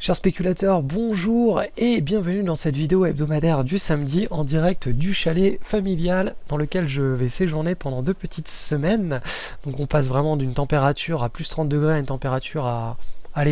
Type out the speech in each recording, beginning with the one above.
Chers spéculateurs, bonjour et bienvenue dans cette vidéo hebdomadaire du samedi en direct du chalet familial dans lequel je vais séjourner pendant 2 petites semaines. Donc on passe vraiment d'une température à plus 30 degrés à une température à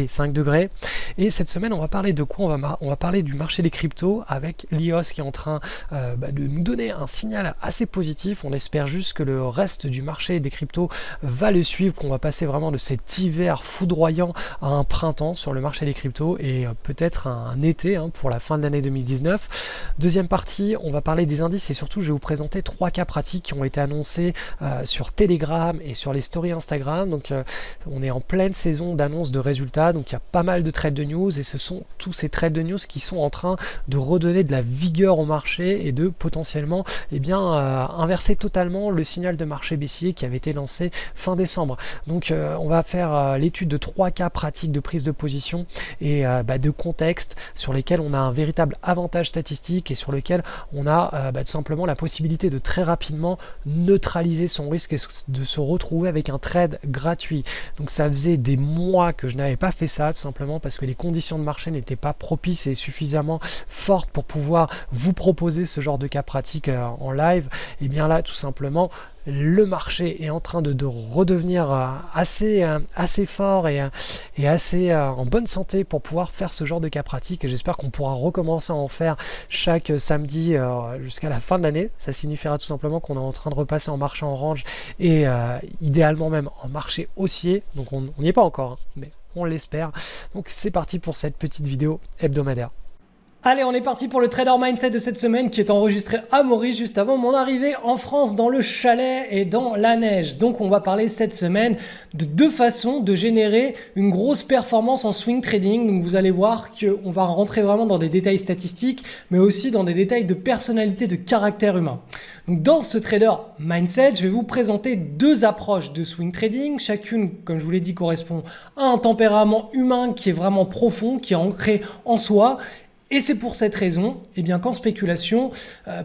5 degrés. Et cette semaine, on va parler de quoi? On va parler du marché des cryptos avec l'IOS qui est en train de nous donner un signal assez positif. On espère juste que le reste du marché des cryptos va le suivre, qu'on va passer vraiment de cet hiver foudroyant à un printemps sur le marché des cryptos et peut-être un été pour la fin de l'année 2019. Deuxième partie, on va parler des indices et surtout je vais vous présenter 3 cas pratiques qui ont été annoncés sur Telegram et sur les stories Instagram. Donc on est en pleine saison d'annonces de résultats. Donc il y a pas mal de trades de news et ce sont tous ces trades de news qui sont en train de redonner de la vigueur au marché et de potentiellement inverser totalement le signal de marché baissier qui avait été lancé fin décembre. Donc on va faire l'étude de 3 cas pratiques de prise de position et de contexte sur lesquels on a un véritable avantage statistique et sur lequel on a tout simplement la possibilité de très rapidement neutraliser son risque et de se retrouver avec un trade gratuit. Donc ça faisait des mois que je n'avais pas fait ça, tout simplement parce que les conditions de marché n'étaient pas propices et suffisamment fortes pour pouvoir vous proposer ce genre de cas pratique en live. Et bien là, tout simplement, le marché est en train de redevenir assez fort et assez en bonne santé pour pouvoir faire ce genre de cas pratique, et j'espère qu'on pourra recommencer à en faire chaque samedi jusqu'à la fin de l'année. Ça signifiera tout simplement qu'on est en train de repasser en marché en range et idéalement même en marché haussier, donc on n'y est pas encore, mais on l'espère. Donc c'est parti pour cette petite vidéo hebdomadaire. Allez, on est parti pour le Trader Mindset de cette semaine qui est enregistré à Maurice juste avant mon arrivée en France dans le chalet et dans la neige. Donc on va parler cette semaine de 2 façons de générer une grosse performance en swing trading. Donc vous allez voir qu'on va rentrer vraiment dans des détails statistiques mais aussi dans des détails de personnalité, de caractère humain. Donc dans ce Trader Mindset, je vais vous présenter 2 approches de swing trading. Chacune, comme je vous l'ai dit, correspond à un tempérament humain qui est vraiment profond, qui est ancré en soi. Et c'est pour cette raison qu'en spéculation,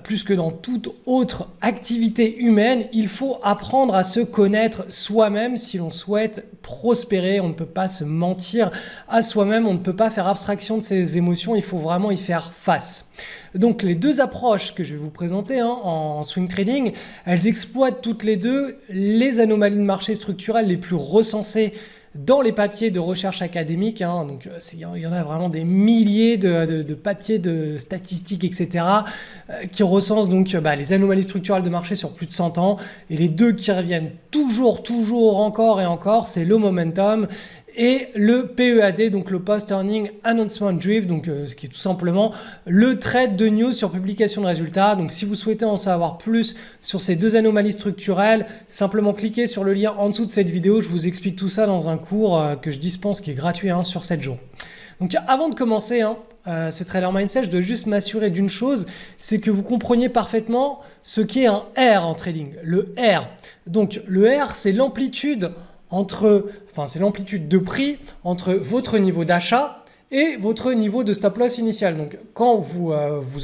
plus que dans toute autre activité humaine, il faut apprendre à se connaître soi-même si l'on souhaite prospérer. On ne peut pas se mentir à soi-même, on ne peut pas faire abstraction de ses émotions, il faut vraiment y faire face. Donc les 2 approches que je vais vous présenter en swing trading, elles exploitent toutes les 2 les anomalies de marché structurelles les plus recensées dans les papiers de recherche académique. Donc il y en a vraiment des milliers de papiers, de statistiques, etc. Qui recensent donc les anomalies structurelles de marché sur plus de 100 ans. Et les 2 qui reviennent toujours, encore et encore, c'est le momentum et le PEAD, donc le Post Earning Announcement Drift, donc ce qui est tout simplement le trade de news sur publication de résultats. Donc si vous souhaitez en savoir plus sur ces 2 anomalies structurelles, simplement cliquez sur le lien en dessous de cette vidéo. Je vous explique tout ça dans un cours que je dispense qui est gratuit sur 7 jours. Donc avant de commencer ce Trader Mindset, je dois juste m'assurer d'une chose, c'est que vous compreniez parfaitement ce qu'est un R en trading. Le R, donc le R, c'est l'amplitude c'est l'amplitude de prix entre votre niveau d'achat et votre niveau de stop loss initial. Donc quand vous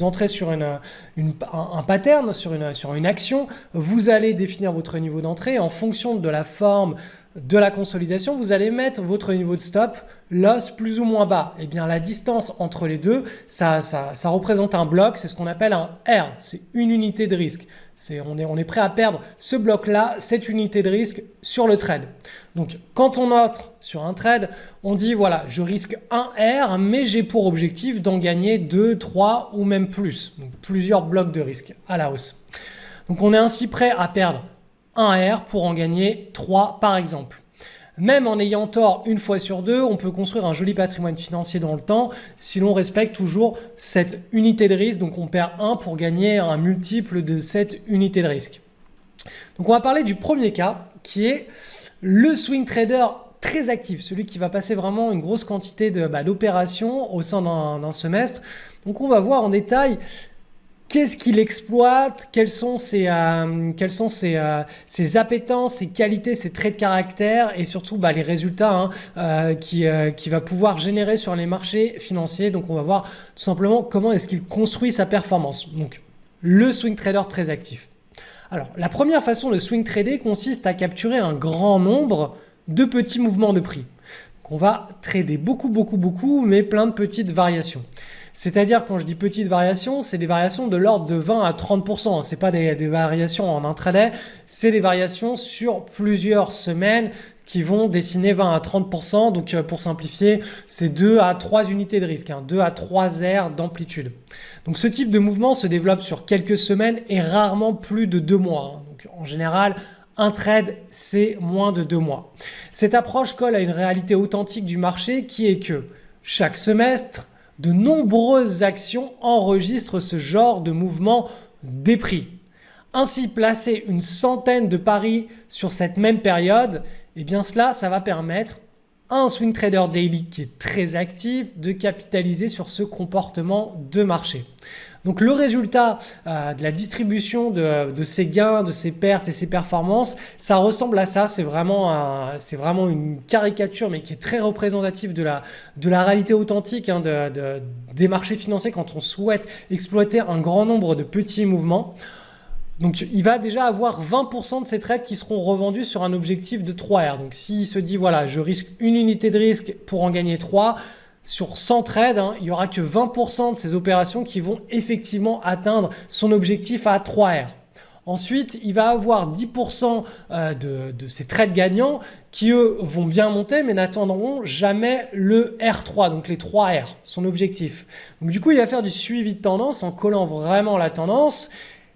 entrez sur un pattern, sur une action, vous allez définir votre niveau d'entrée en fonction de la forme de la consolidation, vous allez mettre votre niveau de stop loss plus ou moins bas. Et bien la distance entre les deux, ça représente un bloc, c'est ce qu'on appelle un R, c'est une unité de risque. On est prêt à perdre ce bloc-là, cette unité de risque sur le trade. Donc quand on entre sur un trade, on dit voilà, je risque un R, mais j'ai pour objectif d'en gagner 2, 3 ou même plus. Donc plusieurs blocs de risque à la hausse. Donc on est ainsi prêt à perdre un R pour en gagner 3 par exemple. Même en ayant tort une fois sur 2, on peut construire un joli patrimoine financier dans le temps si l'on respecte toujours cette unité de risque. Donc on perd 1 pour gagner un multiple de cette unité de risque. Donc on va parler du premier cas qui est le swing trader très actif, celui qui va passer vraiment une grosse quantité d'opérations au sein d'un semestre. Donc on va voir en détail qu'est-ce qu'il exploite, quelles sont ses appétences, ses qualités, ses traits de caractère et surtout les résultats qu'il va pouvoir générer sur les marchés financiers. Donc on va voir tout simplement comment est-ce qu'il construit sa performance. Donc le swing trader très actif. Alors la première façon de swing trader consiste à capturer un grand nombre de petits mouvements de prix. qu'on va trader beaucoup, mais plein de petites variations. C'est-à-dire, quand je dis petites variations, c'est des variations de l'ordre de 20 à 30%. Ce n'est pas des variations en intraday, c'est des variations sur plusieurs semaines qui vont dessiner 20 à 30%. Donc, pour simplifier, c'est 2 à 3 unités de risque, 2 à 3 aires d'amplitude. Donc, ce type de mouvement se développe sur quelques semaines et rarement plus de 2 mois. Donc, en général, un trade, c'est moins de 2 mois. Cette approche colle à une réalité authentique du marché qui est que chaque semestre, de nombreuses actions enregistrent ce genre de mouvement des prix. Ainsi, placer une centaine de paris sur cette même période, eh bien cela, ça va permettre à un swing trader daily qui est très actif de capitaliser sur ce comportement de marché. Donc le résultat de la distribution de ces gains, de ces pertes et ces performances, ça ressemble à ça. C'est vraiment une caricature, mais qui est très représentative de la réalité authentique des marchés financiers quand on souhaite exploiter un grand nombre de petits mouvements. Donc il va déjà avoir 20% de ses trades qui seront revendus sur un objectif de 3R. Donc s'il se dit voilà, je risque une unité de risque pour en gagner 3, sur 100 trades, il n'y aura que 20% de ces opérations qui vont effectivement atteindre son objectif à 3R. Ensuite, il va avoir 10% de ces trades gagnants qui, eux, vont bien monter, mais n'atteindront jamais le R3, donc les 3R, son objectif. Donc du coup, il va faire du suivi de tendance en collant vraiment la tendance.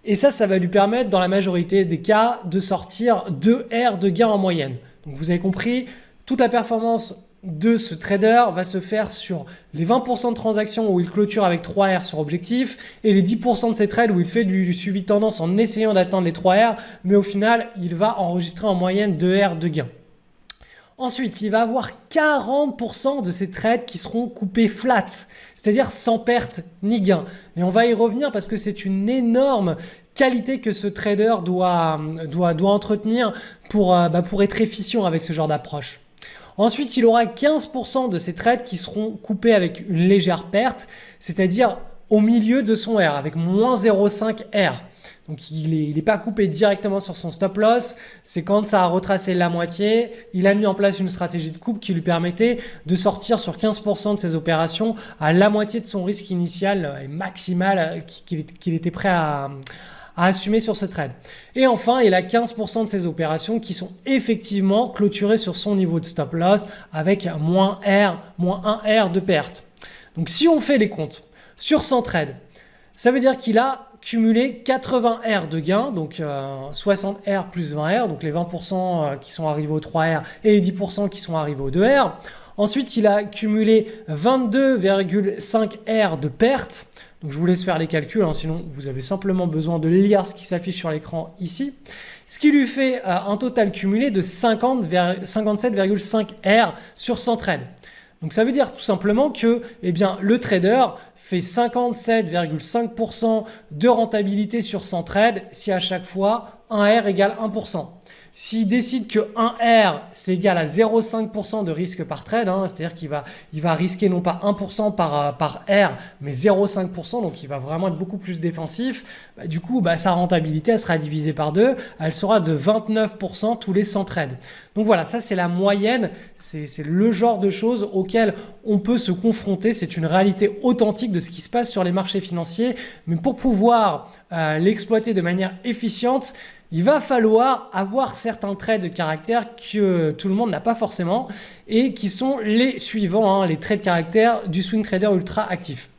Et ça va lui permettre, dans la majorité des cas, de sortir 2 R de gains en moyenne. Donc vous avez compris, toute la performance de ce trader va se faire sur les 20% de transactions où il clôture avec 3R sur objectif et les 10% de ses trades où il fait du suivi de tendance en essayant d'atteindre les 3R, mais au final, il va enregistrer en moyenne 2R de gains. Ensuite, il va avoir 40% de ses trades qui seront coupés flat, c'est-à-dire sans perte ni gain. Et on va y revenir parce que c'est une énorme qualité que ce trader doit entretenir pour être efficient avec ce genre d'approche. Ensuite, il aura 15% de ses trades qui seront coupés avec une légère perte, c'est-à-dire au milieu de son R, avec moins 0,5 R. Donc il n'est pas coupé directement sur son stop loss, c'est quand ça a retracé la moitié, il a mis en place une stratégie de coupe qui lui permettait de sortir sur 15% de ses opérations à la moitié de son risque initial et maximal qu'il était prêt à assumer sur ce trade. Et enfin, il a 15% de ses opérations qui sont effectivement clôturées sur son niveau de stop loss avec moins 1 R de perte. Donc si on fait les comptes sur 100 trades, ça veut dire qu'il a cumulé 80 R de gains, donc 60 R plus 20 R, donc les 20% qui sont arrivés au 3R et les 10% qui sont arrivés au 2R. Ensuite, il a cumulé 22,5 R de pertes. Donc je vous laisse faire les calculs, sinon vous avez simplement besoin de lire ce qui s'affiche sur l'écran ici. Ce qui lui fait un total cumulé de 57,5 R sur 100 trades. Donc ça veut dire tout simplement que le trader fait 57,5% de rentabilité sur 100 trades si à chaque fois 1 R égale 1%. S'il décide que 1 R c'est égal à 0,5% de risque par trade, c'est-à-dire qu'il va risquer non pas 1% par R, mais 0,5%, donc il va vraiment être beaucoup plus défensif, du coup sa rentabilité elle sera divisée par 2, elle sera de 29% tous les 100 trades. Donc voilà, ça c'est la moyenne, c'est le genre de choses auxquelles on peut se confronter, c'est une réalité authentique de ce qui se passe sur les marchés financiers, mais pour pouvoir l'exploiter de manière efficiente, il va falloir avoir certains traits de caractère que tout le monde n'a pas forcément et qui sont les suivants, les traits de caractère du swing trader ultra actif.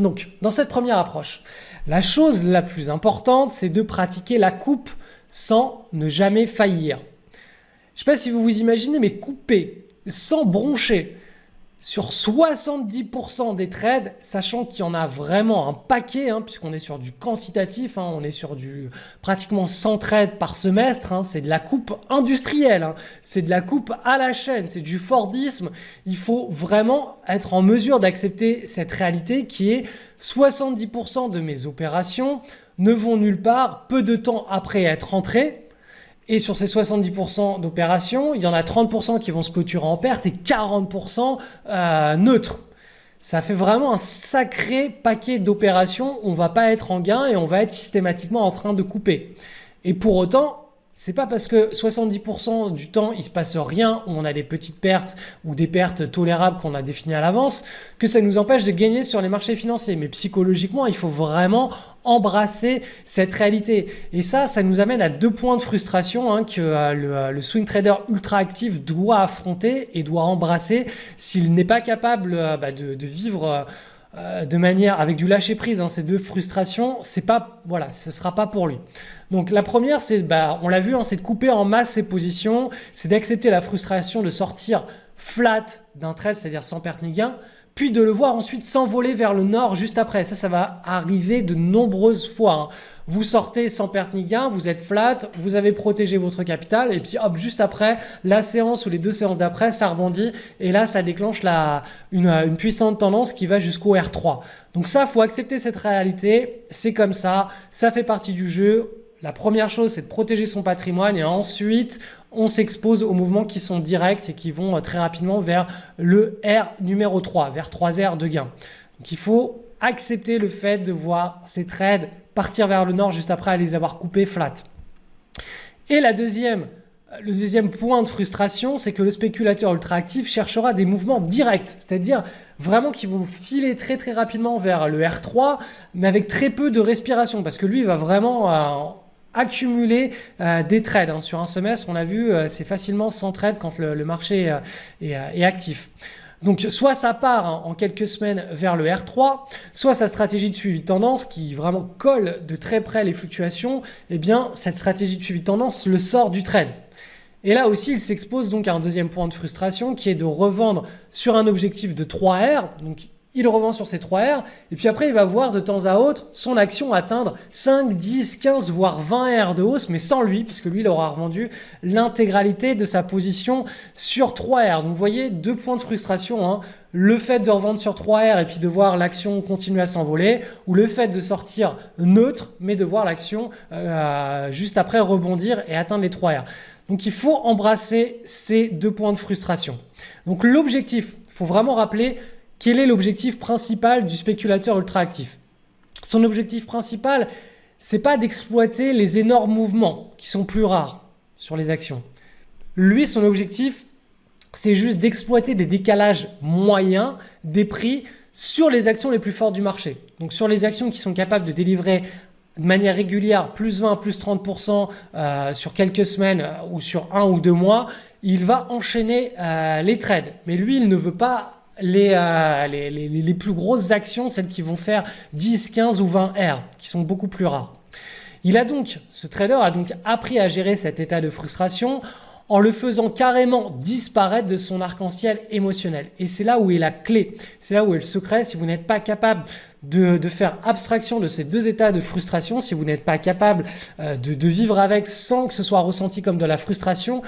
Donc, dans cette première approche, la chose la plus importante, c'est de pratiquer la coupe sans ne jamais faillir. Je ne sais pas si vous vous imaginez, mais couper sans broncher sur 70% des trades, sachant qu'il y en a vraiment un paquet, puisqu'on est sur du quantitatif, on est sur du pratiquement 100 trades par semestre, c'est de la coupe industrielle, c'est de la coupe à la chaîne, c'est du Fordisme. Il faut vraiment être en mesure d'accepter cette réalité qui est 70% de mes opérations ne vont nulle part peu de temps après être entrées. Et sur ces 70% d'opérations, il y en a 30% qui vont se clôturer en perte et 40% neutres. Ça fait vraiment un sacré paquet d'opérations. On ne va pas être en gain et on va être systématiquement en train de couper. Et pour autant, C'est pas parce que 70% du temps il se passe rien, où on a des petites pertes ou des pertes tolérables qu'on a définies à l'avance, que ça nous empêche de gagner sur les marchés financiers. Mais psychologiquement, il faut vraiment embrasser cette réalité. Et ça nous amène à 2 points de frustration que le swing trader ultra actif doit affronter et doit embrasser s'il n'est pas capable de vivre de manière avec du lâcher prise. Ces 2 frustrations, ce sera pas pour lui. Donc la première, c'est, on l'a vu, c'est de couper en masse ses positions, c'est d'accepter la frustration de sortir flat d'un trade, c'est-à-dire sans perte ni gain, puis de le voir ensuite s'envoler vers le nord juste après. Ça va arriver de nombreuses fois. Vous sortez sans perte ni gain, vous êtes flat, vous avez protégé votre capital, et puis hop, juste après, la séance ou les 2 séances d'après, ça rebondit, et là, ça déclenche une puissante tendance qui va jusqu'au R3. Donc ça, il faut accepter cette réalité, c'est comme ça fait partie du jeu. La première chose, c'est de protéger son patrimoine, et ensuite, on s'expose aux mouvements qui sont directs et qui vont très rapidement vers le R numéro 3, vers 3 R de gain. Donc il faut accepter le fait de voir ces trades partir vers le nord juste après les avoir coupés flat. Et le deuxième point de frustration, c'est que le spéculateur ultra actif cherchera des mouvements directs, c'est-à-dire vraiment qui vont filer très très rapidement vers le R3, mais avec très peu de respiration, parce que lui il va vraiment accumuler des trades. Sur un semestre, on a vu, c'est facilement 100 trades quand le marché est actif. Donc soit ça part en quelques semaines vers le R3, soit sa stratégie de suivi de tendance qui vraiment colle de très près les fluctuations, cette stratégie de suivi de tendance le sort du trade. Et là aussi, il s'expose donc à un deuxième point de frustration qui est de revendre sur un objectif de 3R. Donc il revend sur ces 3R et puis après il va voir de temps à autre son action atteindre 5, 10, 15 voire 20 R de hausse, mais sans lui, puisque lui il aura revendu l'intégralité de sa position sur 3R. Donc vous voyez, 2 points de frustration, le fait de revendre sur 3R et puis de voir l'action continuer à s'envoler, ou le fait de sortir neutre mais de voir l'action juste après rebondir et atteindre les 3R. Donc il faut embrasser ces 2 points de frustration. Donc l'objectif, il faut vraiment rappeler quel est l'objectif principal du spéculateur ultra actif. Son objectif principal, c'est pas d'exploiter les énormes mouvements qui sont plus rares sur les actions. Lui, son objectif, c'est juste d'exploiter des décalages moyens des prix sur les actions les plus fortes du marché. Donc sur les actions qui sont capables de délivrer de manière régulière plus 20, plus 30% sur quelques semaines ou sur 1 ou 2 mois, il va enchaîner les trades. Mais lui, il ne veut pas les plus grosses actions, celles qui vont faire 10, 15 ou 20 R, qui sont beaucoup plus rares. Ce trader a donc appris à gérer cet état de frustration en le faisant carrément disparaître de son arc-en-ciel émotionnel. Et c'est là où est la clé, c'est là où est le secret. Si vous n'êtes pas capable de faire abstraction de ces 2 états de frustration, si vous n'êtes pas capable de vivre avec sans que ce soit ressenti comme de la frustration,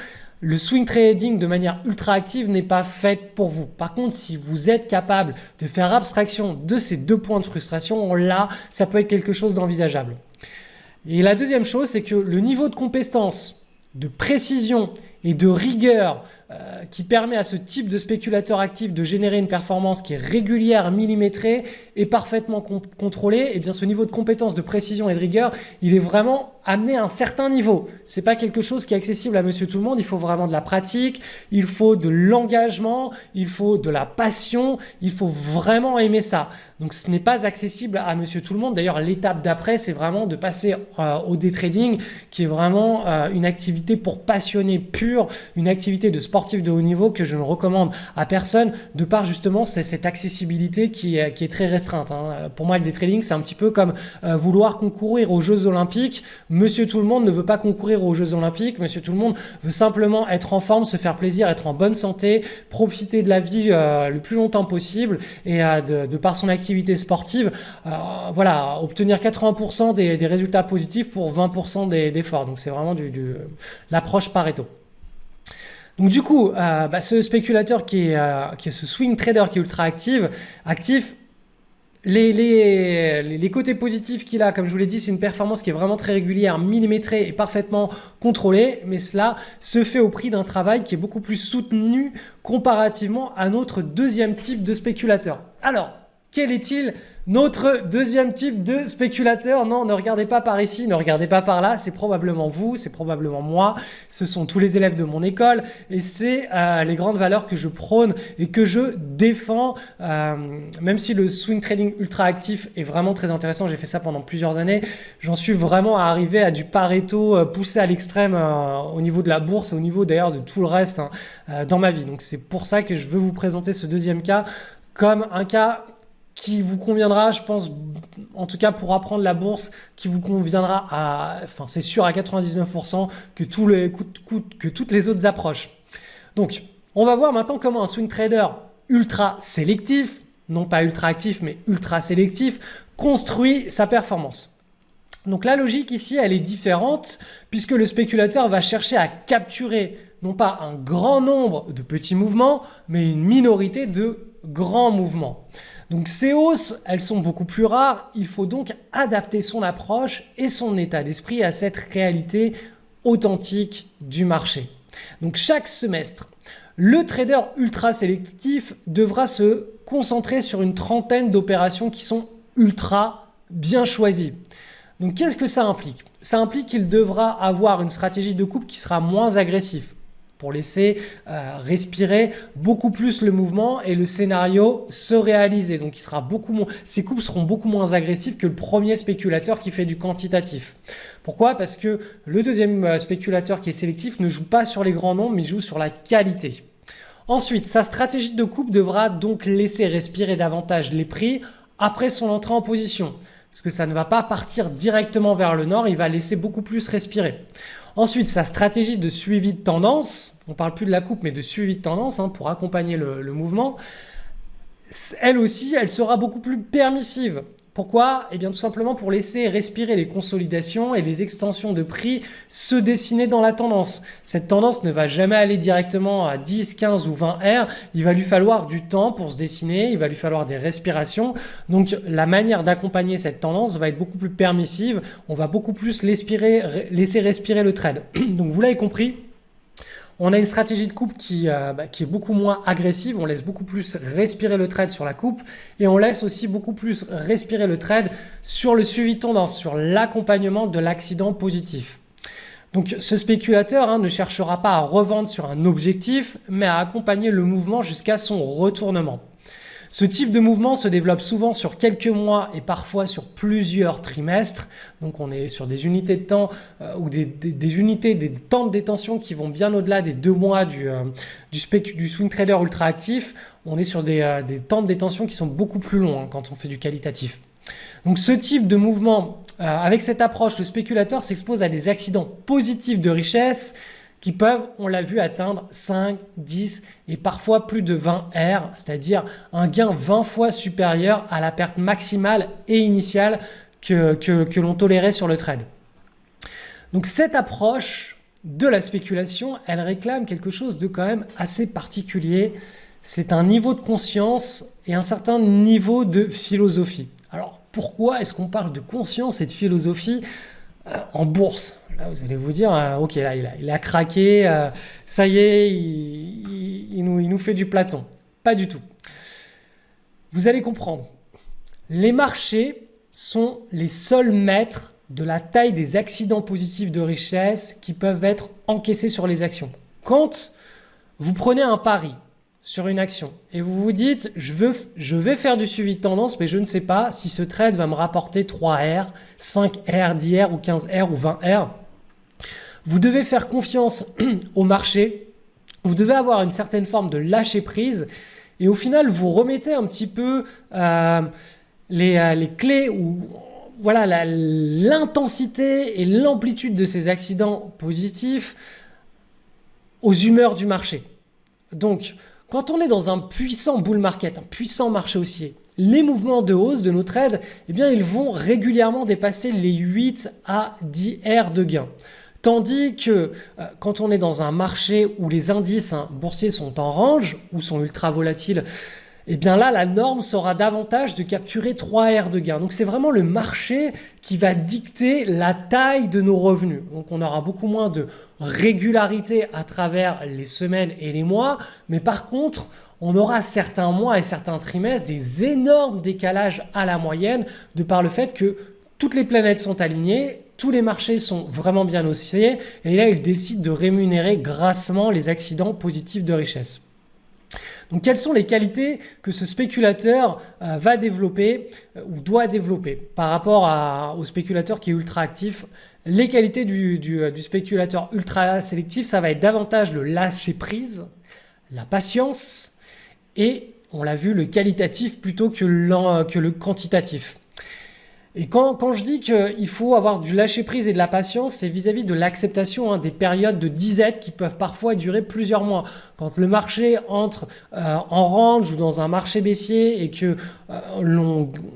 le swing trading de manière ultra active n'est pas fait pour vous. Par contre, si vous êtes capable de faire abstraction de ces 2 points de frustration, là, ça peut être quelque chose d'envisageable. Et la deuxième chose, c'est que le niveau de compétence, de précision et de rigueur qui permet à ce type de spéculateur actif de générer une performance qui est régulière, millimétrée et parfaitement contrôlée, et bien ce niveau de compétence, de précision et de rigueur, il est vraiment amené à un certain niveau. C'est pas quelque chose qui est accessible à monsieur tout le monde, il faut vraiment de la pratique, il faut de l'engagement, il faut de la passion, il faut vraiment aimer ça. Donc ce n'est pas accessible à monsieur tout le monde. D'ailleurs, l'étape d'après, c'est vraiment de passer au day trading, qui est vraiment une activité pour passionnés purs, une activité de sportif de haut niveau que je ne recommande à personne de par justement cette accessibilité qui est très restreinte. Pour moi, le day trading, c'est un petit peu comme vouloir concourir aux Jeux Olympiques. Monsieur tout le monde ne veut pas concourir aux Jeux Olympiques. Monsieur tout le monde veut simplement être en forme, se faire plaisir, être en bonne santé, profiter de la vie le plus longtemps possible et de par son activité sportive, obtenir 80% des résultats positifs pour 20% d'efforts. Donc c'est vraiment l'approche Pareto. Donc du coup, ce spéculateur qui est ce swing trader qui est ultra actif, les côtés positifs qu'il a, comme je vous l'ai dit, c'est une performance qui est vraiment très régulière, millimétrée et parfaitement contrôlée, mais cela se fait au prix d'un travail qui est beaucoup plus soutenu comparativement à notre deuxième type de spéculateur. Alors, Quel est-il notre deuxième type de spéculateur? Non, ne regardez pas par ici, ne regardez pas par là, c'est probablement vous, c'est probablement moi, ce sont tous les élèves de mon école et c'est les grandes valeurs que je prône et que je défends, même si le swing trading ultra actif est vraiment très intéressant, j'ai fait ça pendant plusieurs années, j'en suis vraiment à arriver à du Pareto poussé à l'extrême au niveau de la bourse et au niveau d'ailleurs de tout le reste dans ma vie. Donc c'est pour ça que je veux vous présenter ce deuxième cas comme un cas qui vous conviendra, je pense, en tout cas pour apprendre la bourse, qui vous conviendra enfin c'est sûr à 99% que toutes les autres approches. Donc, on va voir maintenant comment un swing trader ultra sélectif, non pas ultra actif, mais ultra sélectif, construit sa performance. Donc la logique ici, elle est différente puisque le spéculateur va chercher à capturer non pas un grand nombre de petits mouvements, mais une minorité de grands mouvements. Donc ces hausses, elles sont beaucoup plus rares, il faut donc adapter son approche et son état d'esprit à cette réalité authentique du marché. Donc chaque semestre, le trader ultra sélectif devra se concentrer sur une trentaine d'opérations qui sont ultra bien choisies. Donc qu'est-ce que ça implique? Ça implique qu'il devra avoir une stratégie de coupe qui sera moins agressive, pour laisser respirer beaucoup plus le mouvement et le scénario se réaliser. Donc ces coupes seront beaucoup moins agressives que le premier spéculateur qui fait du quantitatif. Pourquoi? Parce que le deuxième spéculateur qui est sélectif ne joue pas sur les grands nombres, mais joue sur la qualité. Ensuite, sa stratégie de coupe devra donc laisser respirer davantage les prix après son entrée en position. Parce que ça ne va pas partir directement vers le nord, il va laisser beaucoup plus respirer. Ensuite, sa stratégie de suivi de tendance, on ne parle plus de la coupe mais de suivi de tendance pour accompagner le mouvement, elle aussi, elle sera beaucoup plus permissive. Pourquoi? Eh bien tout simplement pour laisser respirer les consolidations et les extensions de prix se dessiner dans la tendance. Cette tendance ne va jamais aller directement à 10, 15 ou 20 R. Il va lui falloir du temps pour se dessiner, il va lui falloir des respirations. Donc la manière d'accompagner cette tendance va être beaucoup plus permissive. On va beaucoup plus laisser respirer le trade. Donc vous l'avez compris. On a une stratégie de coupe qui est beaucoup moins agressive, on laisse beaucoup plus respirer le trade sur la coupe et on laisse aussi beaucoup plus respirer le trade sur le suivi de tendance, sur l'accompagnement de l'accident positif. Donc ce spéculateur ne cherchera pas à revendre sur un objectif, mais à accompagner le mouvement jusqu'à son retournement. Ce type de mouvement se développe souvent sur quelques mois et parfois sur plusieurs trimestres. Donc on est sur des unités de temps ou des temps de détention qui vont bien au-delà des 2 mois du swing trader ultra actif. On est sur des temps de détention qui sont beaucoup plus longs quand on fait du qualitatif. Donc ce type de mouvement, avec cette approche, le spéculateur s'expose à des accidents positifs de richesse qui peuvent, on l'a vu, atteindre 5, 10 et parfois plus de 20 R, c'est-à-dire un gain 20 fois supérieur à la perte maximale et initiale que l'on tolérait sur le trade. Donc cette approche de la spéculation, elle réclame quelque chose de quand même assez particulier. C'est un niveau de conscience et un certain niveau de philosophie. Alors pourquoi est-ce qu'on parle de conscience et de philosophie en bourse? Là, vous allez vous dire, ok, là, il a craqué, ça y est, il nous fait du Platon. Pas du tout. Vous allez comprendre. Les marchés sont les seuls maîtres de la taille des accidents positifs de richesse qui peuvent être encaissés sur les actions. Quand vous prenez un pari sur une action et vous vous dites je vais faire du suivi de tendance mais je ne sais pas si ce trade va me rapporter 3 R, 5 R, 10 R ou 15 R ou 20 R. Vous devez faire confiance au marché, vous devez avoir une certaine forme de lâcher prise et au final vous remettez un petit peu les clés ou voilà l'intensité et l'amplitude de ces accidents positifs aux humeurs du marché. Donc quand on est dans un puissant bull market, un puissant marché haussier, les mouvements de hausse de nos trades, eh bien, ils vont régulièrement dépasser les 8 à 10 R de gain. Tandis que quand on est dans un marché où les indices boursiers sont en range ou sont ultra volatiles, eh bien là, la norme sera davantage de capturer 3 R de gain. Donc c'est vraiment le marché qui va dicter la taille de nos revenus. Donc on aura beaucoup moins de régularité à travers les semaines et les mois, mais par contre, on aura certains mois et certains trimestres des énormes décalages à la moyenne de par le fait que toutes les planètes sont alignées, tous les marchés sont vraiment bien haussiers et là, il décide de rémunérer grassement les accidents positifs de richesse. Donc, quelles sont les qualités que ce spéculateur va développer ou doit développer par rapport au spéculateur qui est ultra actif? Les qualités du spéculateur ultra sélectif, ça va être davantage le lâcher prise, la patience et, on l'a vu, le qualitatif plutôt que le quantitatif. Et quand je dis qu'il faut avoir du lâcher-prise et de la patience, c'est vis-à-vis de l'acceptation des périodes de disette qui peuvent parfois durer plusieurs mois. Quand le marché entre en range ou dans un marché baissier et que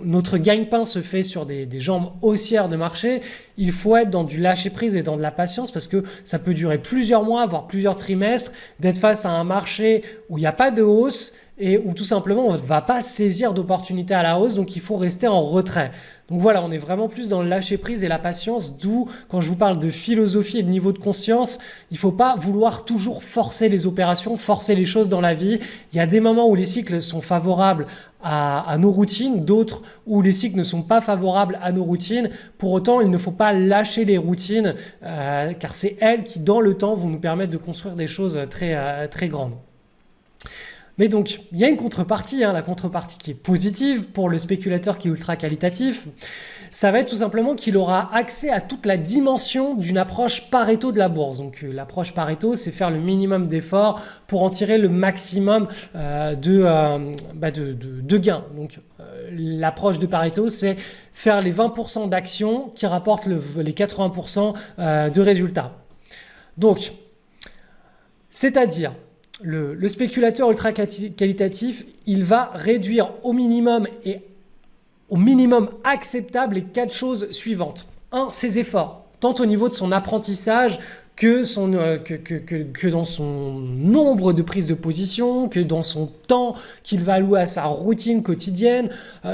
notre gagne-pain se fait sur des jambes haussières de marché, il faut être dans du lâcher-prise et dans de la patience parce que ça peut durer plusieurs mois, voire plusieurs trimestres, d'être face à un marché où il n'y a pas de hausse et où tout simplement on ne va pas saisir d'opportunités à la hausse, donc il faut rester en retrait. Donc voilà, on est vraiment plus dans le lâcher prise et la patience, d'où quand je vous parle de philosophie et de niveau de conscience, il ne faut pas vouloir toujours forcer les opérations, forcer les choses dans la vie. Il y a des moments où les cycles sont favorables à nos routines, d'autres où les cycles ne sont pas favorables à nos routines. Pour autant, il ne faut pas lâcher les routines car c'est elles qui, dans le temps, vont nous permettre de construire des choses très grandes. Mais donc, il y a une contrepartie, la contrepartie qui est positive pour le spéculateur qui est ultra qualitatif. Ça va être tout simplement qu'il aura accès à toute la dimension d'une approche Pareto de la bourse. Donc, l'approche Pareto, c'est faire le minimum d'efforts pour en tirer le maximum de gains. Donc, l'approche de Pareto, c'est faire les 20% d'actions qui rapportent les 80% de résultats. Donc, c'est-à-dire, le spéculateur ultra qualitatif, il va réduire au minimum acceptable les 4 choses suivantes. 1, ses efforts, tant au niveau de son apprentissage que dans son nombre de prises de position, que dans son temps qu'il va allouer à sa routine quotidienne,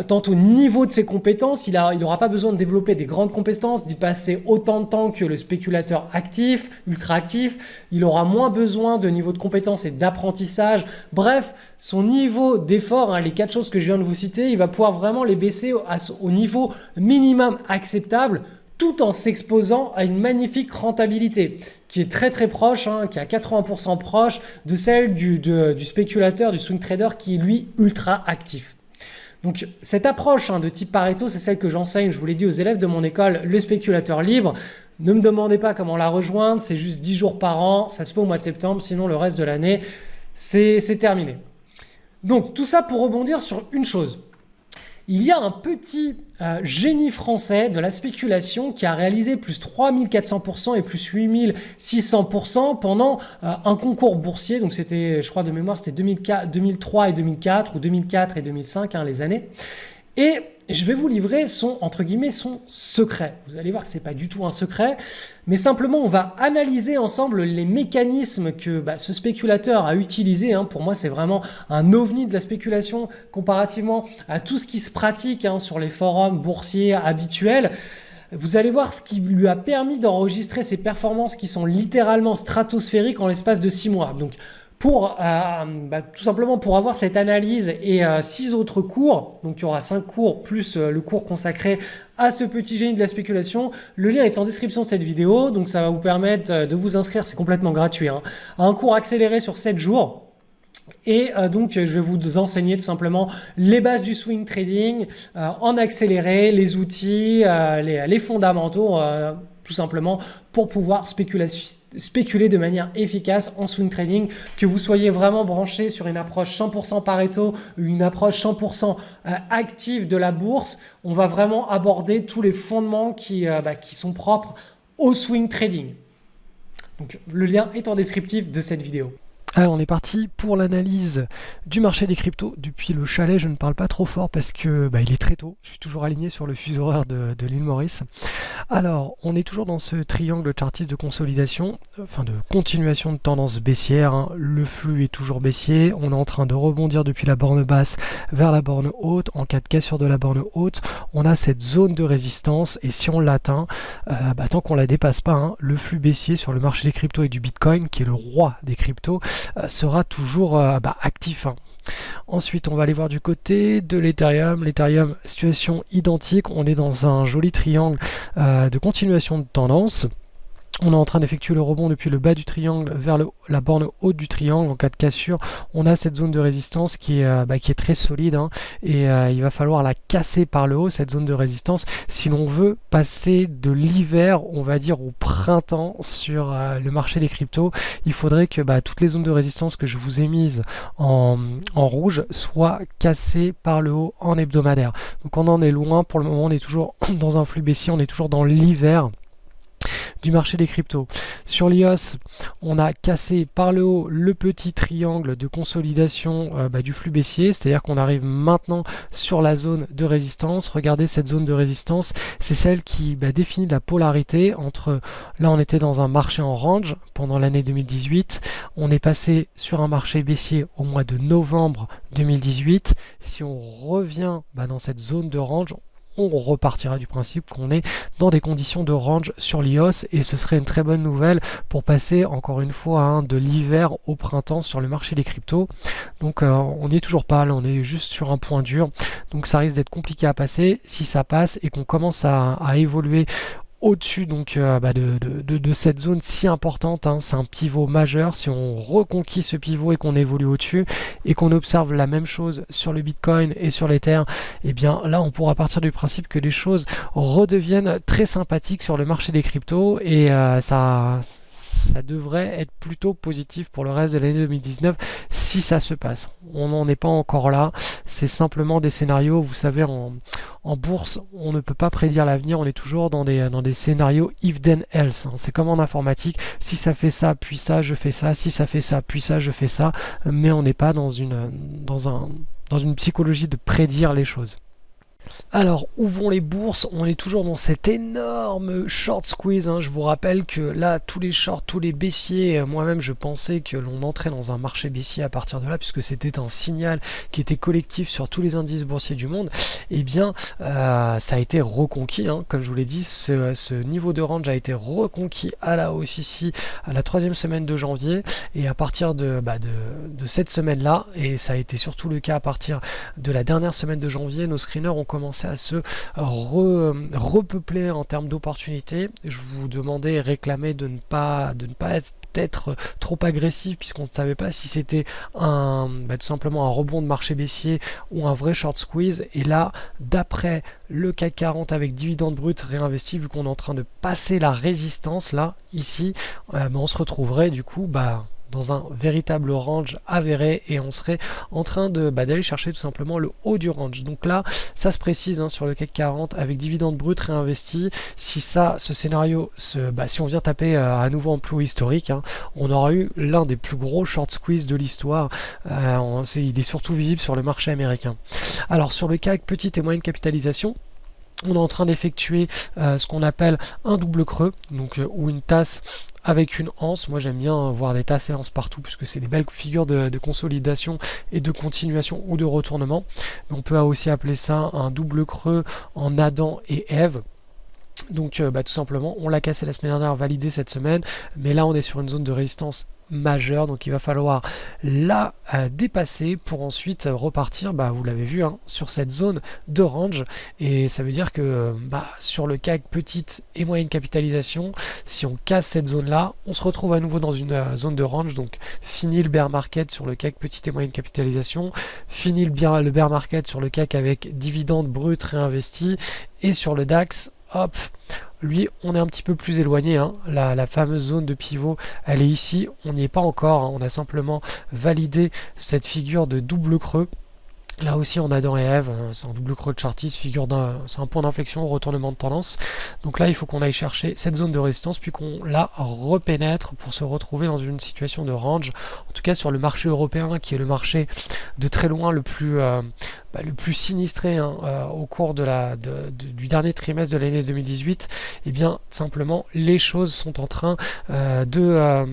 tant au niveau de ses compétences. Il n'aura pas besoin de développer des grandes compétences, d'y passer autant de temps que le spéculateur actif, ultra actif. Il aura moins besoin de niveau de compétences et d'apprentissage. Bref, son niveau d'effort, les 4 choses que je viens de vous citer, il va pouvoir vraiment les baisser au niveau minimum acceptable, tout en s'exposant à une magnifique rentabilité qui est très proche, qui est à 80% proche de celle du spéculateur, du swing trader qui est lui ultra actif. Donc cette approche de type Pareto, c'est celle que j'enseigne, je vous l'ai dit, aux élèves de mon école, le spéculateur libre. Ne me demandez pas comment la rejoindre, c'est juste 10 jours par an, ça se fait au mois de septembre, sinon le reste de l'année, c'est terminé. Donc tout ça pour rebondir sur une chose. Il y a un petit génie français de la spéculation qui a réalisé plus 3400% et plus 8600% pendant un concours boursier. Donc c'était, je crois de mémoire, c'était 2003 et 2004 ou 2004 et 2005, les années. Et je vais vous livrer son secret. Vous allez voir que ce n'est pas du tout un secret, mais simplement on va analyser ensemble les mécanismes que ce spéculateur a utilisés. Pour moi, c'est vraiment un ovni de la spéculation comparativement à tout ce qui se pratique sur les forums boursiers habituels. Vous allez voir ce qui lui a permis d'enregistrer ces performances qui sont littéralement stratosphériques en l'espace de 6 mois. Donc, tout simplement pour avoir cette analyse et 6 autres cours, donc il y aura 5 cours plus le cours consacré à ce petit génie de la spéculation. Le lien est en description de cette vidéo, donc ça va vous permettre de vous inscrire, c'est complètement gratuit, à un cours accéléré sur 7 jours. Et donc je vais vous enseigner tout simplement les bases du swing trading en accéléré, les outils, les fondamentaux, tout simplement pour pouvoir spéculer de manière efficace en swing trading, que vous soyez vraiment branché sur une approche 100% Pareto ou une approche 100% active de la bourse. On va vraiment aborder tous les fondements qui sont propres au swing trading. Donc le lien est en descriptif de cette vidéo. Alors on est parti pour l'analyse du marché des cryptos. Depuis le chalet, je ne parle pas trop fort parce que il est très tôt. Je suis toujours aligné sur le fuseau horaire de l'île Maurice. Alors, on est toujours dans ce triangle chartiste de consolidation, de continuation de tendance baissière. Le flux est toujours baissier. On est en train de rebondir depuis la borne basse vers la borne haute. En cas de cassure de la borne haute, on a cette zone de résistance et si on l'atteint, tant qu'on la dépasse pas, le flux baissier sur le marché des cryptos et du Bitcoin, qui est le roi des cryptos, sera toujours actif, hein. Ensuite, on va aller voir du côté de l'Ethereum. L'Ethereum, situation identique. On est dans un joli triangle de continuation de tendance. On est en train d'effectuer le rebond depuis le bas du triangle vers la borne haute du triangle. En cas de cassure, on a cette zone de résistance qui est très solide, hein, et il va falloir la casser par le haut, cette zone de résistance, si l'on veut passer de l'hiver, on va dire, au printemps sur le marché des cryptos. Il faudrait que toutes les zones de résistance que je vous ai mises en rouge soient cassées par le haut en hebdomadaire. Donc on en est loin. Pour le moment, on est toujours dans un flux baissier, on est toujours dans l'hiver du marché des cryptos. Sur l'IOS, on a cassé par le haut le petit triangle de consolidation du flux baissier, c'est-à-dire qu'on arrive maintenant sur la zone de résistance. Regardez cette zone de résistance, c'est celle qui définit la polarité entre, là on était dans un marché en range pendant l'année 2018, on est passé sur un marché baissier au mois de novembre 2018. Si on revient dans cette zone de range, on repartira du principe qu'on est dans des conditions de range sur l'IOS, et ce serait une très bonne nouvelle pour passer encore une fois de l'hiver au printemps sur le marché des cryptos. Donc on n'y est toujours pas, là on est juste sur un point dur, donc ça risque d'être compliqué à passer. Si ça passe et qu'on commence à évoluer au-dessus de cette zone si importante, hein, c'est un pivot majeur. Si on reconquit ce pivot et qu'on évolue au-dessus et qu'on observe la même chose sur le Bitcoin et sur l'Ether, et bien là on pourra partir du principe que les choses redeviennent très sympathiques sur le marché des cryptos, et ça devrait être plutôt positif pour le reste de l'année 2019 si ça se passe. On n'en est pas encore là, c'est simplement des scénarios, vous savez, en bourse, on ne peut pas prédire l'avenir, on est toujours dans des scénarios if then else, hein. C'est comme en informatique, si ça fait ça, puis ça, je fais ça, si ça fait ça, puis ça, je fais ça, mais on n'est pas dans une psychologie de prédire les choses. Alors, où vont les bourses? On est toujours dans cet énorme short squeeze, hein. Je vous rappelle que là, tous les shorts, tous les baissiers, moi-même je pensais que l'on entrait dans un marché baissier à partir de là, puisque c'était un signal qui était collectif sur tous les indices boursiers du monde. Eh bien, ça a été reconquis, hein. Comme je vous l'ai dit, ce niveau de range a été reconquis à la hausse ici, à la 3e semaine de janvier, et à partir de cette semaine-là, et ça a été surtout le cas à partir de la dernière semaine de janvier, nos screeners ont commencé à se repeupler en termes d'opportunités. Je vous demandais et réclamais de ne pas être trop agressif, puisqu'on ne savait pas si c'était tout simplement un rebond de marché baissier ou un vrai short squeeze. Et là, d'après le CAC 40 avec dividende brut réinvesti, vu qu'on est en train de passer la résistance là, ici, on se retrouverait du coup dans un véritable range avéré, et on serait en train d'aller chercher tout simplement le haut du range. Donc là, ça se précise, hein, sur le CAC 40 avec dividende brut réinvesti. Si ce scénario, si on vient taper à nouveau en plus haut historique, hein, on aura eu l'un des plus gros short squeeze de l'histoire. Il est surtout visible sur le marché américain. Alors sur le CAC petite et moyenne capitalisation, on est en train d'effectuer ce qu'on appelle un double creux, donc ou une tasse avec une anse. Moi j'aime bien voir des tasses et anses partout, puisque c'est des belles figures de consolidation et de continuation ou de retournement. Mais on peut aussi appeler ça un double creux en Adam et Ève. Donc tout simplement, on l'a cassé la semaine dernière, validé cette semaine, mais là on est sur une zone de résistance majeure, donc il va falloir la dépasser pour ensuite repartir, vous l'avez vu, hein, sur cette zone de range. Et ça veut dire que sur le CAC petite et moyenne capitalisation, si on casse cette zone là, on se retrouve à nouveau dans une zone de range. Donc fini le bear market sur le CAC petite et moyenne capitalisation, fini le bear market sur le CAC avec dividende brut réinvesti, et sur le DAX, hop, lui on est un petit peu plus éloigné, hein. La fameuse zone de pivot, elle est ici, on n'y est pas encore, hein. On a simplement validé cette figure de double creux. Là aussi on a Adam et Ève, c'est un double creux de chartiste, c'est un point d'inflexion, retournement de tendance. Donc là il faut qu'on aille chercher cette zone de résistance, puis qu'on la repénètre pour se retrouver dans une situation de range. En tout cas sur le marché européen, qui est le marché de très loin le plus sinistré, hein, au cours du dernier trimestre de l'année 2018, et bien simplement les choses sont en train de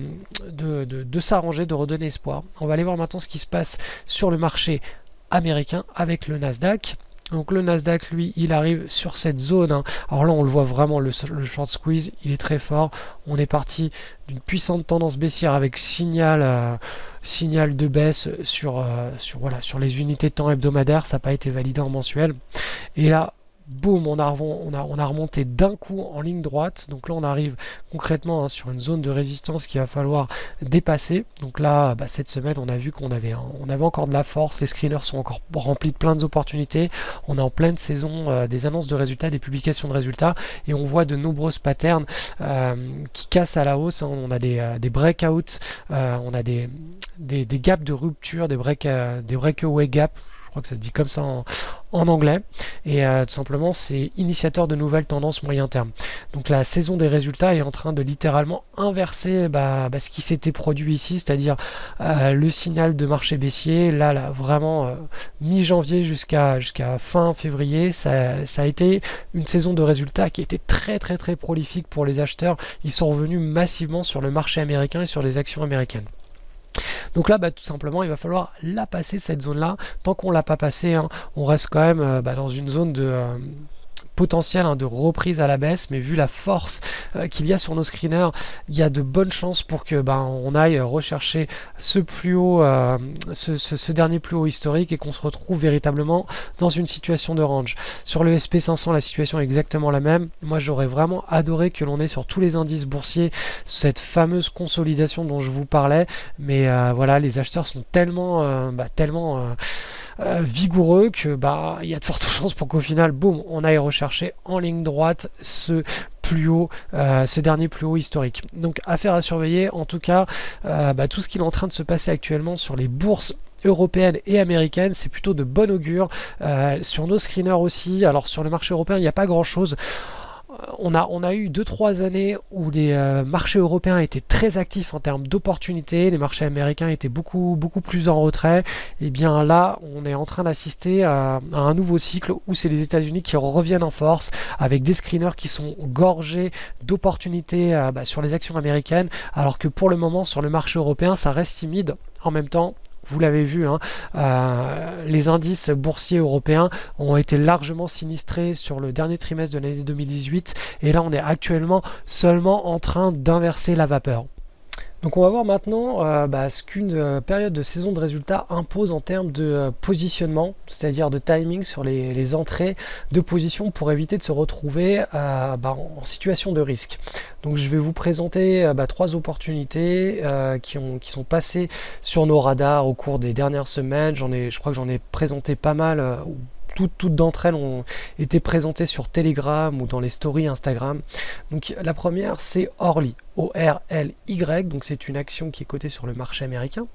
s'arranger, de redonner espoir. On va aller voir maintenant ce qui se passe sur le marché américain avec le Nasdaq. Donc le Nasdaq, lui, il arrive sur cette zone, hein. Alors là, on le voit vraiment, le short squeeze, il est très fort. On est parti d'une puissante tendance baissière avec signal de baisse sur les unités de temps hebdomadaires. Ça n'a pas été validé en mensuel. Et là, boum, on a remonté d'un coup en ligne droite. Donc là, on arrive concrètement, hein, sur une zone de résistance qu'il va falloir dépasser. Donc là, cette semaine, on a vu qu'on avait encore de la force. Les screeners sont encore remplis de plein d'opportunités. On est en pleine saison des annonces de résultats, des publications de résultats. Et on voit de nombreuses patterns qui cassent à la hausse, hein. On a des breakouts, on a des gaps de rupture, des breakaway gaps. Je crois que ça se dit comme ça en anglais, et tout simplement c'est initiateur de nouvelles tendances moyen terme. Donc la saison des résultats est en train de littéralement inverser ce qui s'était produit ici, c'est-à-dire le signal de marché baissier. Là vraiment mi-janvier jusqu'à fin février, ça a été une saison de résultats qui était très très très prolifique pour les acheteurs. Ils sont revenus massivement sur le marché américain et sur les actions américaines. Donc là, tout simplement, il va falloir la passer, cette zone-là. Tant qu'on ne l'a pas passée, hein, on reste quand même dans une zone de potentiel, hein, de reprise à la baisse, mais vu la force qu'il y a sur nos screeners, il y a de bonnes chances pour que on aille rechercher ce plus haut, ce dernier plus haut historique, et qu'on se retrouve véritablement dans une situation de range. Sur le SP500, la situation est exactement la même. Moi, j'aurais vraiment adoré que l'on ait sur tous les indices boursiers cette fameuse consolidation dont je vous parlais, mais voilà, les acheteurs sont tellement vigoureux que il y a de fortes chances pour qu'au final, boum, on aille rechercher en ligne droite ce dernier plus haut historique. Donc affaire à surveiller. En tout cas, tout ce qui est en train de se passer actuellement sur les bourses européennes et américaines, c'est plutôt de bon augure. Sur nos screeners aussi. Alors sur le marché européen, il n'y a pas grand chose. On a eu 2-3 années où les marchés européens étaient très actifs en termes d'opportunités, les marchés américains étaient beaucoup plus en retrait. Et bien là, on est en train d'assister à un nouveau cycle où c'est les États-Unis qui reviennent en force, avec des screeners qui sont gorgés d'opportunités sur les actions américaines, alors que pour le moment sur le marché européen, ça reste timide. En même temps, vous l'avez vu, hein, les indices boursiers européens ont été largement sinistrés sur le dernier trimestre de l'année 2018, et là on est actuellement seulement en train d'inverser la vapeur. Donc on va voir maintenant ce qu'une période de saison de résultats impose en termes de positionnement, c'est-à-dire de timing sur les entrées de position, pour éviter de se retrouver en situation de risque. Donc je vais vous présenter 3 opportunités qui sont passées sur nos radars au cours des dernières semaines. Je crois que j'en ai présenté pas mal. Toutes d'entre elles ont été présentées sur Telegram ou dans les stories Instagram. Donc la première, c'est Orly, O-R-L-Y, donc c'est une action qui est cotée sur le marché américain.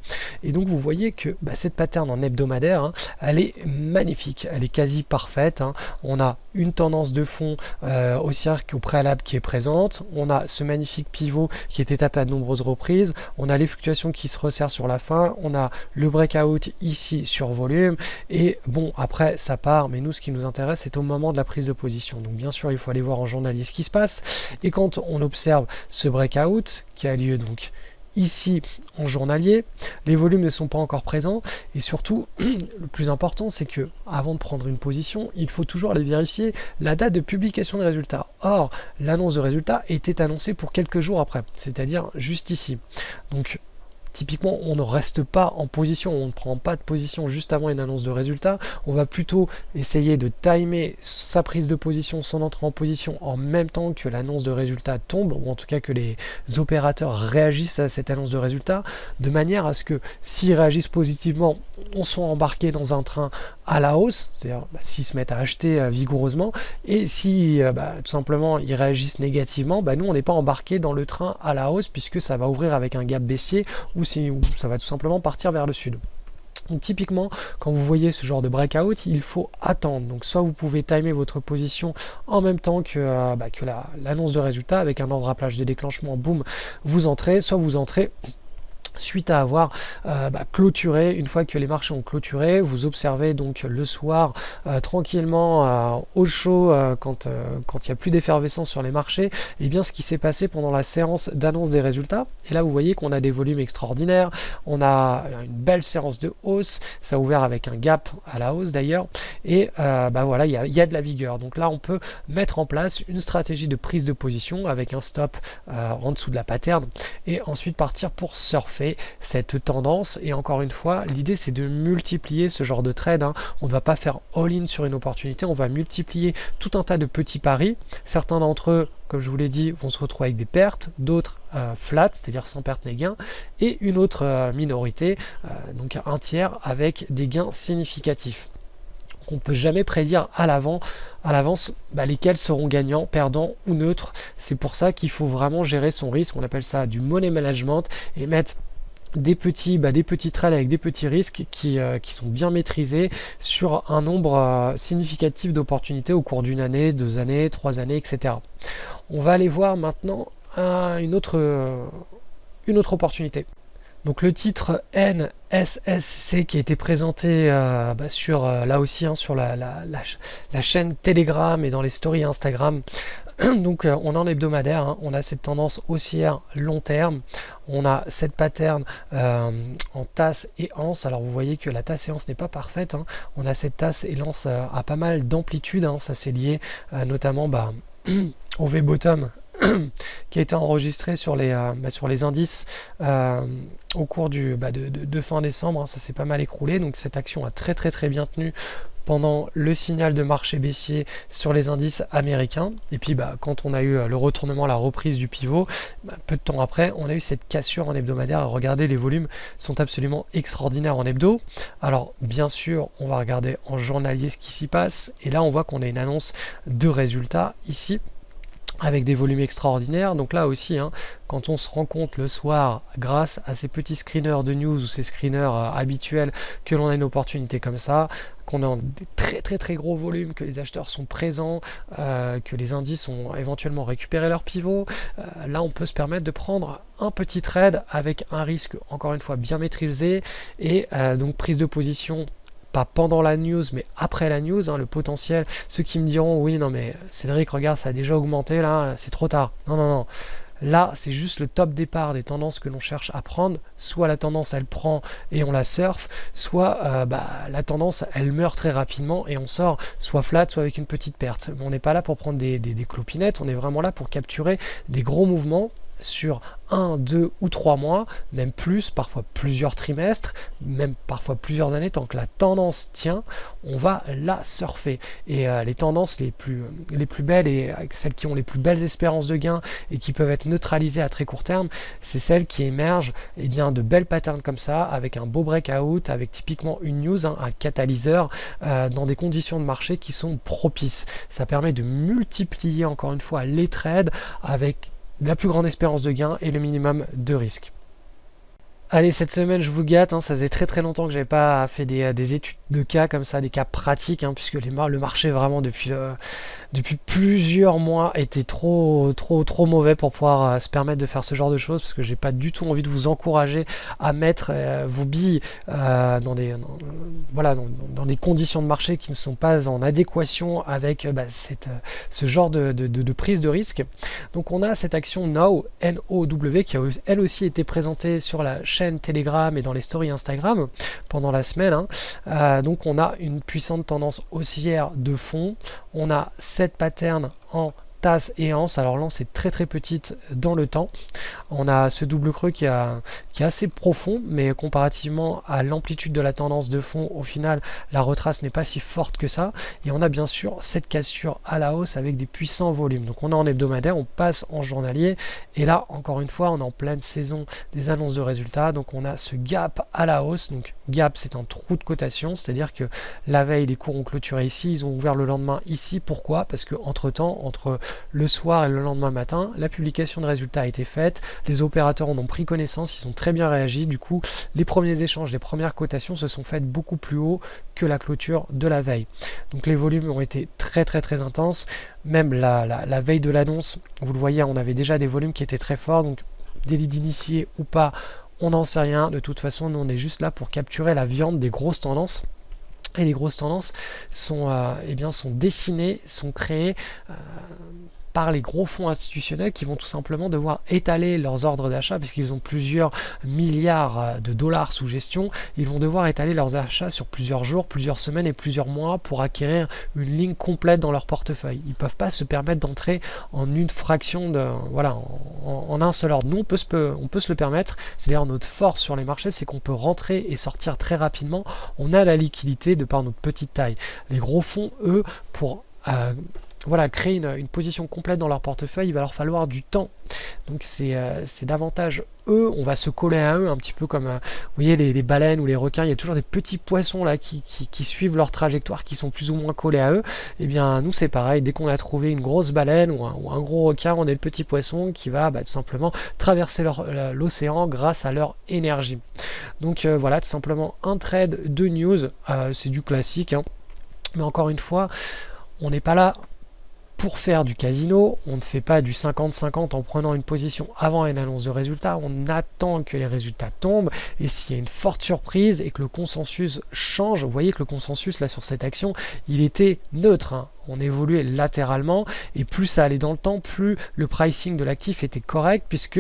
Et donc vous voyez que cette pattern en hebdomadaire, hein, elle est magnifique, elle est quasi parfaite, hein. On a une tendance de fond haussière au préalable qui est présente, on a ce magnifique pivot qui était tapé à de nombreuses reprises, on a les fluctuations qui se resserrent sur la fin, on a le breakout ici sur volume, et bon, après ça part, mais nous ce qui nous intéresse c'est au moment de la prise de position. Donc bien sûr il faut aller voir en journalier ce qui se passe, et quand on observe ce breakout qui a lieu donc ici en journalier, les volumes ne sont pas encore présents, et surtout le plus important c'est que avant de prendre une position, il faut toujours aller vérifier la date de publication des résultats. Or l'annonce de résultats était annoncée pour quelques jours après, c'est-à-dire juste ici. Donc typiquement, on ne reste pas en position, on ne prend pas de position juste avant une annonce de résultat. On va plutôt essayer de timer sa prise de position, son entrée en position en même temps que l'annonce de résultat tombe, ou en tout cas que les opérateurs réagissent à cette annonce de résultat, de manière à ce que s'ils réagissent positivement, on soit embarqué dans un train à la hausse, c'est-à-dire s'ils se mettent à acheter vigoureusement, et si tout simplement ils réagissent négativement, nous on n'est pas embarqué dans le train à la hausse, puisque ça va ouvrir avec un gap baissier, ou ça va tout simplement partir vers le sud. Donc typiquement, quand vous voyez ce genre de breakout, il faut attendre. Donc soit vous pouvez timer votre position en même temps que l'annonce de résultat avec un ordre à plage de déclenchement, boum, vous entrez, soit vous entrez suite à avoir clôturé. Une fois que les marchés ont clôturé, vous observez donc le soir tranquillement au chaud quand il n'y a plus d'effervescence sur les marchés, et bien ce qui s'est passé pendant la séance d'annonce des résultats. Et là vous voyez qu'on a des volumes extraordinaires, on a une belle séance de hausse, ça a ouvert avec un gap à la hausse d'ailleurs, et voilà, il y a de la vigueur. Donc là on peut mettre en place une stratégie de prise de position avec un stop en dessous de la pattern, et ensuite partir pour surfer cette tendance. Et encore une fois, l'idée c'est de multiplier ce genre de trade, hein. On ne va pas faire all-in sur une opportunité, on va multiplier tout un tas de petits paris. Certains d'entre eux, comme je vous l'ai dit, vont se retrouver avec des pertes, d'autres flat, c'est-à-dire sans perte ni gain, et une autre minorité, donc un tiers avec des gains significatifs. On ne peut jamais prédire à l'avance lesquels seront gagnants, perdants ou neutres. C'est pour ça qu'il faut vraiment gérer son risque. On appelle ça du money management, et mettre des petits trades avec des petits risques qui sont bien maîtrisés sur un nombre significatif d'opportunités au cours d'une année, 2 années, 3 années, etc. On va aller voir maintenant une autre opportunité. Donc le titre NSSC qui a été présenté sur là aussi sur la chaîne Telegram et dans les stories Instagram. Donc on est en hebdomadaire, hein. On a cette tendance haussière long terme, on a cette pattern en tasse et anse. Alors vous voyez que la tasse et anse n'est pas parfaite, hein. On a cette tasse et l'anse à pas mal d'amplitude, hein. Ça c'est lié notamment au V-bottom qui a été enregistré sur les indices au cours de fin décembre, hein. Ça s'est pas mal écroulé, donc cette action a très bien tenu pendant le signal de marché baissier sur les indices américains. Et puis quand on a eu le retournement, la reprise du pivot, peu de temps après, on a eu cette cassure en hebdomadaire. Regardez, les volumes sont absolument extraordinaires en hebdo. Alors bien sûr, on va regarder en journalier ce qui s'y passe. Et là, on voit qu'on a une annonce de résultats ici, avec des volumes extraordinaires. Donc là aussi, hein, quand on se rend compte le soir, grâce à ces petits screeners de news ou ces screeners habituels, que l'on a une opportunité comme ça, qu'on a des très gros volumes, que les acheteurs sont présents, que les indices ont éventuellement récupéré leur pivot, là on peut se permettre de prendre un petit trade avec un risque encore une fois bien maîtrisé, et donc prise de position pas pendant la news mais après la news, hein. Le potentiel, ceux qui me diront oui non mais Cédric regarde ça a déjà augmenté là, c'est trop tard. Non, là c'est juste le top départ des tendances que l'on cherche à prendre. Soit la tendance elle prend et on la surfe, soit la tendance elle meurt très rapidement et on sort soit flat soit avec une petite perte. Mais on n'est pas là pour prendre des clopinettes, on est vraiment là pour capturer des gros mouvements sur 1, 2 ou 3 mois, même plus, parfois plusieurs trimestres, même parfois plusieurs années. Tant que la tendance tient, on va la surfer. Et les tendances les plus belles et celles qui ont les plus belles espérances de gain et qui peuvent être neutralisées à très court terme, c'est celles qui émergent de belles patterns comme ça, avec un beau breakout, avec typiquement une news, hein, un catalyseur, dans des conditions de marché qui sont propices. Ça permet de multiplier encore une fois les trades avec la plus grande espérance de gain et le minimum de risque. Allez, cette semaine je vous gâte, hein, ça faisait très longtemps que j'avais pas fait des études de cas comme ça, des cas pratiques, hein, puisque le marché vraiment depuis plusieurs mois était trop mauvais pour pouvoir se permettre de faire ce genre de choses, parce que j'ai pas du tout envie de vous encourager à mettre vos billes dans des conditions de marché qui ne sont pas en adéquation avec ce genre de prise de risque. Donc on a cette action Now, N-O-W, qui a elle aussi été présentée sur la chaîne Telegram et dans les stories Instagram pendant la semaine, hein. Donc on a une puissante tendance haussière de fond, on a cette pattern en tasse et anse. Alors l'anse est très petite dans le temps, on a ce double creux qui est assez profond, mais comparativement à l'amplitude de la tendance de fond, au final la retrace n'est pas si forte que ça, et on a bien sûr cette cassure à la hausse avec des puissants volumes. Donc on est en hebdomadaire, on passe en journalier, et là encore une fois on est en pleine saison des annonces de résultats. Donc on a ce gap à la hausse. Donc gap, c'est un trou de cotation, c'est à dire que la veille les cours ont clôturé ici, ils ont ouvert le lendemain ici. Pourquoi? Parce que entre le soir et le lendemain matin, la publication de résultats a été faite, les opérateurs en ont pris connaissance, ils ont très bien réagi. Du coup, les premiers échanges, les premières cotations se sont faites beaucoup plus haut que la clôture de la veille. Donc les volumes ont été très intenses. Même la veille de l'annonce, vous le voyez, on avait déjà des volumes qui étaient très forts. Donc des leads initiés ou pas, On n'en sait rien, de toute façon nous on est juste là pour capturer la viande des grosses tendances. Et les grosses tendances sont, sont dessinées, sont créées par les gros fonds institutionnels qui vont tout simplement devoir étaler leurs ordres d'achat, puisqu'ils ont plusieurs milliards de dollars sous gestion. Ils vont devoir étaler leurs achats sur plusieurs jours, plusieurs semaines et plusieurs mois pour acquérir une ligne complète dans leur portefeuille. Ils ne peuvent pas se permettre d'entrer en une fraction de, voilà, en un seul ordre. Nous, on peut se le permettre. C'est d'ailleurs notre force sur les marchés, c'est qu'on peut rentrer et sortir très rapidement. On a la liquidité de par notre petite taille. Les gros fonds, eux, pour créer une position complète dans leur portefeuille, il va leur falloir du temps. Donc c'est davantage eux, on va se coller à eux un petit peu comme vous voyez les baleines ou les requins, il y a toujours des petits poissons là qui suivent leur trajectoire, qui sont plus ou moins collés à eux. Et bien nous c'est pareil, dès qu'on a trouvé une grosse baleine ou un gros requin, on est le petit poisson qui va tout simplement traverser l'océan grâce à leur énergie. Donc voilà, tout simplement un trade de news, c'est du classique, hein. Mais encore une fois, on n'est pas là pour faire du casino, on ne fait pas du 50-50 en prenant une position avant une annonce de résultat, on attend que les résultats tombent, et s'il y a une forte surprise et que le consensus change, vous voyez que le consensus là sur cette action, il était neutre, hein. On évoluait latéralement, et plus ça allait dans le temps, plus le pricing de l'actif était correct, puisque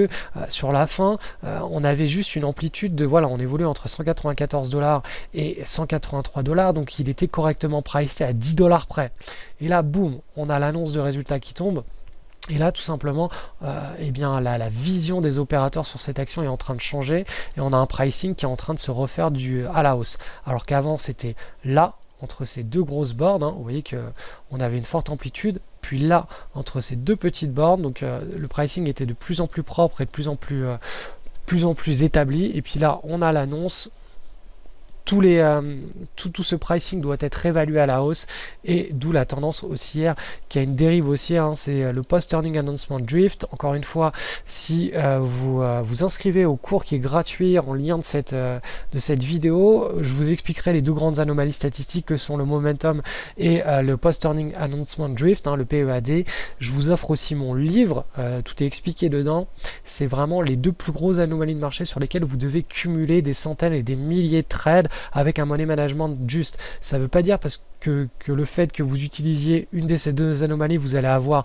sur la fin, on avait juste une amplitude de, voilà, on évoluait entre 194 $ et 183 $, donc il était correctement pricé à 10 $ près. Et là, boum, on a l'annonce de résultat qui tombe. Et là, tout simplement, la vision des opérateurs sur cette action est en train de changer, et on a un pricing qui est en train de se refaire à la hausse. Alors qu'avant, c'était là, entre ces deux grosses bornes, hein, vous voyez que on avait une forte amplitude, puis là, entre ces deux petites bornes, donc le pricing était de plus en plus propre et de plus en plus établi, et puis là, on a l'annonce. Tout ce pricing doit être réévalué à la hausse, et d'où la tendance haussière qui a une dérive haussière, hein, c'est le post-earning announcement drift. Encore une fois, si vous vous inscrivez au cours qui est gratuit en lien de cette vidéo, je vous expliquerai les deux grandes anomalies statistiques que sont le momentum et le post-earning announcement drift, hein, le PEAD. Je vous offre aussi mon livre, tout est expliqué dedans. C'est vraiment les deux plus grosses anomalies de marché sur lesquelles vous devez cumuler des centaines et des milliers de trades avec un money management juste. Ça ne veut pas dire parce que le fait que vous utilisiez une de ces deux anomalies, vous allez avoir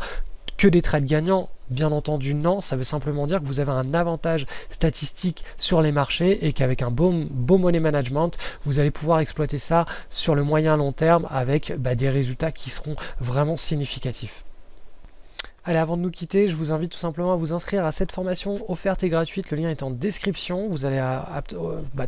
que des trades gagnants. Bien entendu, non. Ça veut simplement dire que vous avez un avantage statistique sur les marchés, et qu'avec un beau money management, vous allez pouvoir exploiter ça sur le moyen long terme avec des résultats qui seront vraiment significatifs. Allez, avant de nous quitter, je vous invite tout simplement à vous inscrire à cette formation offerte et gratuite. Le lien est en description. Vous allez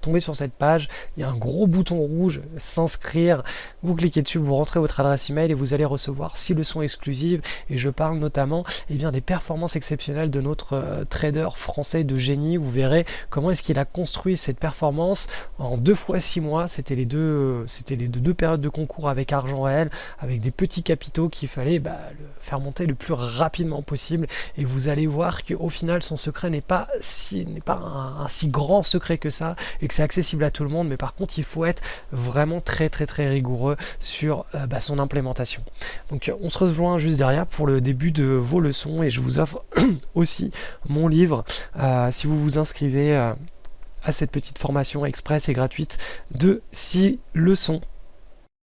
tomber sur cette page. Il y a un gros bouton rouge, s'inscrire. Vous cliquez dessus, vous rentrez votre adresse email et vous allez recevoir 6 leçons exclusives. Et je parle notamment des performances exceptionnelles de notre trader français de génie. Vous verrez comment est-ce qu'il a construit cette performance en 2 fois 6 mois. C'était les deux périodes de concours avec argent réel, avec des petits capitaux qu'il fallait le faire monter le plus rapidement possible, et vous allez voir qu'au final son secret n'est pas un si grand secret que ça, et que c'est accessible à tout le monde. Mais par contre il faut être vraiment très rigoureux sur son implémentation. Donc on se rejoint juste derrière pour le début de vos leçons, et je vous offre aussi mon livre si vous vous inscrivez à cette petite formation express et gratuite de 6 leçons.